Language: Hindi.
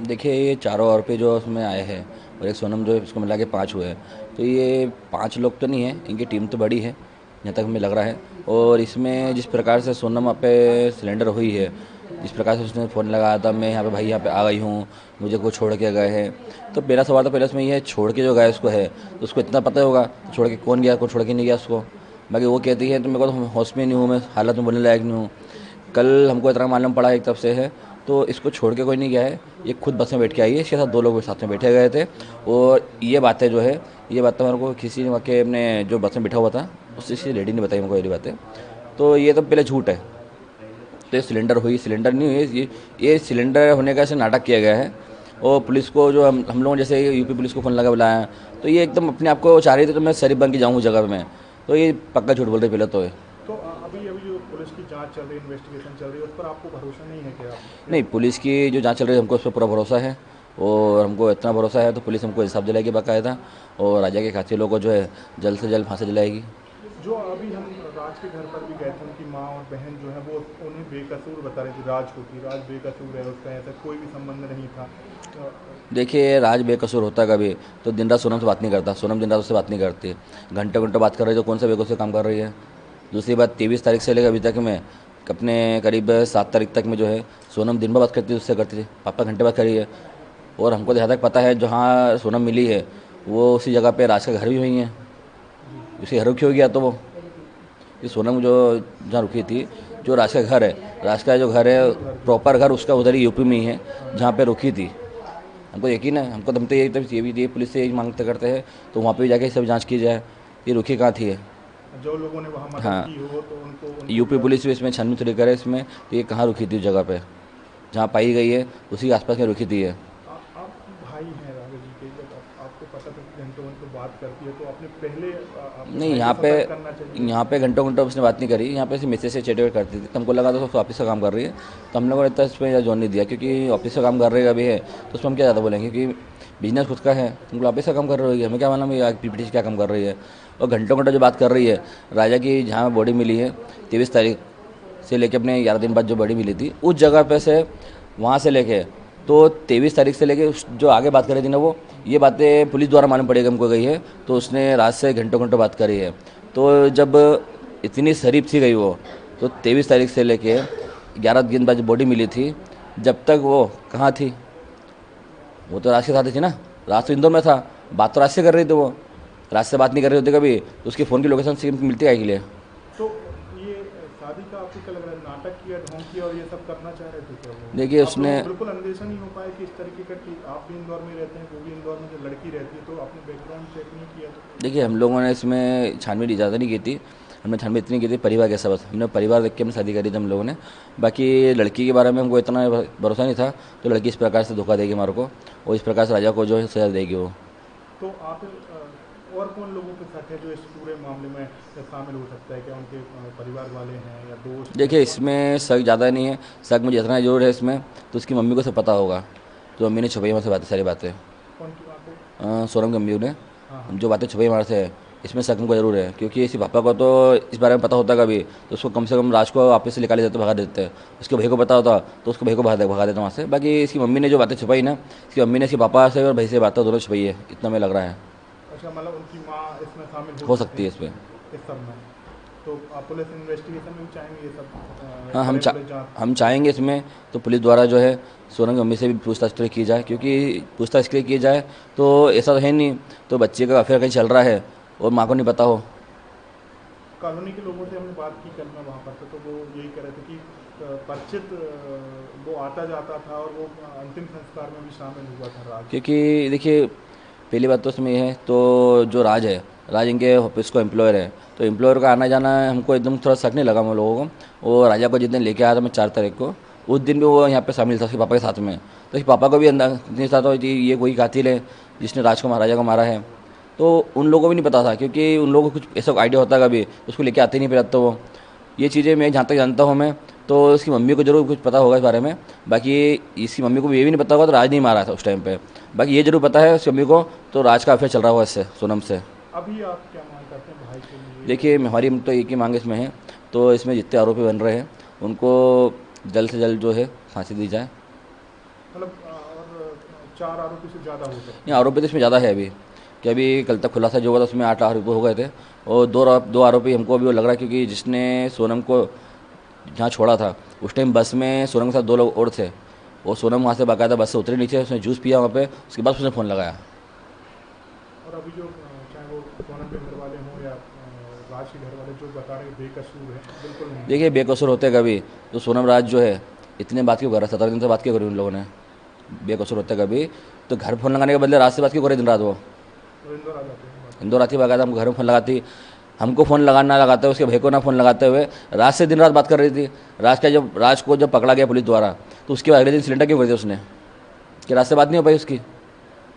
देखिए ये चारों आरोपी जो उसमें आए हैं और एक सोनम जो है इसको मिला के 5 हुए हैं। तो ये 5 लोग तो नहीं है, इनकी टीम तो बड़ी है जहाँ तक हमें लग रहा है। और इसमें जिस प्रकार से सोनम वहाँ पे सिलेंडर हुई है, जिस प्रकार से उसने फ़ोन लगाया था, मैं यहाँ पे भाई यहाँ पे आ गई हूँ, मुझे को छोड़ के गए हैं। तो मेरा सवाल तो पहले उसमें ये है, छोड़ के जो गया उसको है तो उसको इतना पता होगा तो छोड़ के कौन गया, कौन छोड़ के नहीं गया उसको। बाकी वो कहती है तो मेरे को तो होश में नहीं हूँ, मैं हालत में बोलने लायक नहीं हूँ। कल हमको इतना मालूम पड़ा एक तरफ से है, तो इसको छोड़ के कोई नहीं गया है, ये खुद बस में बैठ के आई है, इसके साथ 2 लोग साथ में बैठे गए थे। और ये बातें जो है, ये बातें मेरे को किसी ने के अपने जो बस में बैठा हुआ था उससे किसी लेडी ने बताई मेरे को ये बातें। तो ये तो पहले झूठ है। तो ये सिलेंडर हुई, सिलेंडर नहीं हुई, ये सिलेंडर होने का ऐसे नाटक किया गया है। और पुलिस को जो हम लोगों जैसे यूपी पुलिस को फ़ोन लगा बुलाया, तो ये एकदम अपने आप को चाह रही थी तो मैं शरीफ बन के जाऊँ उस जगह में। तो ये पक्का झूठ बोल रही पहले तो ये। तो अभी अभी जो पुलिस की जांच चल रही है, इन्वेस्टिगेशन चल रही है, उस पर आपको भरोसा नहीं है क्या? नहीं, पुलिस की जो जांच चल रही है हमको उस पर पूरा भरोसा है। और हमको इतना भरोसा है तो पुलिस हमको इंसाफ दिलाएगी बाकायदा। और राजा के कातिलों को जो है जल्द से जल्द फांसी दिलाएगी। जो अभी हम राज के घर पर भी गए थे, उनकी माँ और बहन जो है वो उन्हें बेकसूर बता रही थी, राज को, कि राज बेकसूर है, उसका ऐसा कोई भी संबंध नहीं था। देखिए राज बेकसूर होता कभी तो दिन रात सोनम से बात नहीं करता, सोनम दिन रात उससे बात नहीं करती। घंटों घंटों बात कर रही है तो कौन सा बेकसूर काम कर रही है। दूसरी बात, 23 तारीख से लेकर अभी तक में अपने करीब 7 तारीख तक में जो है सोनम दिन भर बात करती थी, उससे करती थी, पापा घंटे बात करी है। और हमको जहाँ तक पता है जहाँ सोनम मिली है वो उसी जगह पे राज का घर भी वही है। उसी घर रुकी होगी या तो वो, ये सोनम जो जहाँ रुकी थी, जो राज का घर है, राज का जो घर है प्रॉपर घर उसका उधर ही यूपी में ही है जहाँ पे रुकी थी। हमको यकीन है, हमको तो हम तो ये भी ये पुलिस से यही मांगते करते हैं तो वहाँ पे भी जाके सब जांच की जाए, ये रुकी कहाँ थी है। जो लोगों ने वहाँ मदद हाँ, की हो तो उनको यूपी पुलिस भी इसमें छानबीन थोड़ी करे इसमें तो ये कहाँ रुकी थी उस जगह पे जहाँ पाई गई है, उसी के आसपास में रुकी थी ये। आप भाई हैं राघव जी के, जब आपको पता था कि घंटों घंटों बात करती है, तो आपने पहले अपने नहीं, भाई को सतर्क करना चाहिए। यहाँ पे घंटों घंटों उसने बात नहीं करी, यहाँ पे सिर्फ मैसेज से चैट करती थी। तो हमको लगा था उसको ऑफिस का काम कर रही है, तो हम लोगों ने इतना इसमें जोन नहीं दिया क्योंकि ऑफिस का काम कर रही है अभी है तो उसमें हम क्या ज़्यादा बोलेंगे क्योंकि बिजनेस खुद का है, तुमको ऑफिस का काम कर रही है, हमें क्या मालूम ये पीपीटी क्या काम कर रही है। और घंटों घंटों जो बात कर रही है, राजा की जहाँ बॉडी मिली है 23 तारीख से लेके अपने 11 दिन बाद जो बॉडी मिली थी उस जगह पे से, वहाँ से लेके तो 23 तारीख से लेके जो आगे बात करी थी ना वो, ये बातें पुलिस द्वारा मालूम पड़ेगी हमको गई है। तो उसने रात से घंटों घंटों बात करी है। तो जब इतनी शरीफ थी गई वो, तो 23 तारीख से लेके 11 दिन बाद जो बॉडी मिली थी, जब तक वो कहाँ थी, वो तो राज के साथ ही थी ना। राज तो इंदौर में था, बात तो राज से कर रही थी वो, राज से बात नहीं कर रही होती कभी तो उसके फ़ोन की लोकेशन से मिलती है के लिए। तो ये शादी का आपको क्या लग रहा है, नाटक किया, ढोंग किया और ये सब करना चाह रहे थे क्या वो? देखिए आप लोगों उसने, को बिल्कुल अंदेशा नहीं हो पाया कि इस तरीके का, कि आप भी इंदौर में रहते हैं, वो भी इंदौर में, जो लड़की रहती है, तो आपने बैकग्राउंड चेक नहीं किया? देखिए हम लोगों ने इसमें छानबीन ज़्यादा नहीं की थी, हमने छानबीन इतनी की थी परिवार के सब, हमने परिवार देख के हमने शादी करी थी हम लोगों ने। बाकी लड़की के बारे में हमको इतना भरोसा नहीं था, तो लड़की इस प्रकार से धोखा देगी हमारे को और इस प्रकार से राजा को जो है सजा देगी वो। तो आप और कौन लोगों के साथ है जो इस पूरे मामले में शामिल हो सकता है? क्या उनके परिवार वाले हैं या दोस्त हैं? देखिए इसमें शक ज़्यादा नहीं है, शक मुझे इतना जरूर है इसमें, तो उसकी मम्मी को सब पता होगा, तो मम्मी ने छुपाई हमारे से बातें, सारी बातें। कौन की बात है? सोनम की मम्मी ने हाँ हाँ। जो बातें छुपाई हमारे से, इसमें शक हमको जरूर है क्योंकि इसके पापा को तो इस बारे में पता होता कभी तो उसको कम से कम राज को ऑफिस से निकाले देते, भगा देते। उसके भाई को पता होता तो उसको भाई को भगा देते वहाँ से। बाकी इसकी मम्मी ने जो बातें छुपाई ना, इसकी मम्मी ने इसके पापा से और भाई से बातें दोनों छुपाई है, इतना में लग रहा है। अच्छा, मतलब उनकी माँ इसमें शामिल हो हो सकती सकती है है इस पर। इस सब में? तो आप पुलिस इन्वेस्टिगेशन में भी चाहेंगे ये सब हाँ, करें पुलिस जांच? हम चाहेंगे इसमें तो पुलिस द्वारा जो है सोनम की मम्मी से भी पूछताछ तो की जाए, क्योंकि पूछताछ के लिए की जाए तो ऐसा तो है नहीं तो बच्चे का अफेयर कहीं चल रहा है और माँ को नहीं पता हो। कॉलोनी के लोगों से हमने बात की कल मैं वहाँ पर था, तो वो यही कह रहे थे कि परिचित वो आता जाता था और वो अंतिम संस्कार में भी शामिल हुआ था राज। क्योंकि देखिए पहली बात तो इसमें ये है, तो जो राज है, राज इनके ऑफिस को एम्प्लॉयर है, तो एम्प्लॉयर का आना जाना हमको एकदम थोड़ा शक नहीं लगा हम लोगों को। और राजा को जिस दिन लेके आया था मैं 4 तारीख को, उस दिन भी वो यहाँ पे शामिल था उसके पापा के साथ में, तो इसके पापा को भी अंदाज नहीं था तो कि ये कोई कातिल है जिसने राज को राजा को मारा है। तो उन लोगों को भी नहीं पता था क्योंकि उन लोगों को कुछ ऐसा आइडिया होता कभी उसको लेके आते नहीं फिर तो वो, ये चीज़ें मैं जहाँ तक जानता हूँ मैं, तो इसकी मम्मी को जरूर कुछ पता होगा इस बारे में। बाकी इसकी मम्मी को ये भी नहीं पता होगा तो राज नहीं मारा था उस टाइम पे। बाकी ये जरूर पता है उसकी मम्मी को तो राज का अफेयर चल रहा होगा इससे, सोनम से। अभी आप क्या मांग करते हैं भाई के लिए? देखिए हमारी तो एक ही मांग इसमें है, तो इसमें जितने आरोपी बन रहे हैं उनको जल्द से जल्द जो है फांसी दी जाए। मतलब और 4 आरोपी से ज़्यादा हो सकते नहीं, आरोपी तो इसमें ज़्यादा है अभी, कि अभी कल तक खुलासा जो हुआ था उसमें 8 आरोपी हो गए थे, और दो आरोपी हमको अभी वो लग रहा है, क्योंकि जिसने सोनम को जहाँ छोड़ा था उस टाइम बस में सोनम के साथ 2 लोग और थे, और सोनम वहाँ से बाकायदा बस से उतरे नीचे, उसने जूस पिया वहाँ पे, उसके बाद उसने फ़ोन लगाया। और अभी जो चाहे वो सोनम के घर वाले हों या राज के घर वाले जो बता रहे हैं बेकसूर है, बिल्कुल नहीं। देखिए, बेकसूर होते कभी तो सोनम राज जो है इतने बात क्यों कर रहा है, 17 दिन से बात क्यों करी उन लोगों ने, बेकसूर होते कभी तो घर फ़ोन लगाने के बदले रात से बात क्यों करे दिन रात वो, और इंदौर आ जाते हैं बात। इंदौर आती बाकायदा हमको घर में फ़ोन लगाती, हमको फ़ोन लगाना लगाते हुए उसके भाई को ना फ़ोन लगाते हुए रात से दिन रात बात कर रही थी। राज को जब पकड़ा गया पुलिस द्वारा तो उसके बाद अगले दिन सिलेंडर क्यों कर दिया उसने, कि रात से बात नहीं हो पाई उसकी।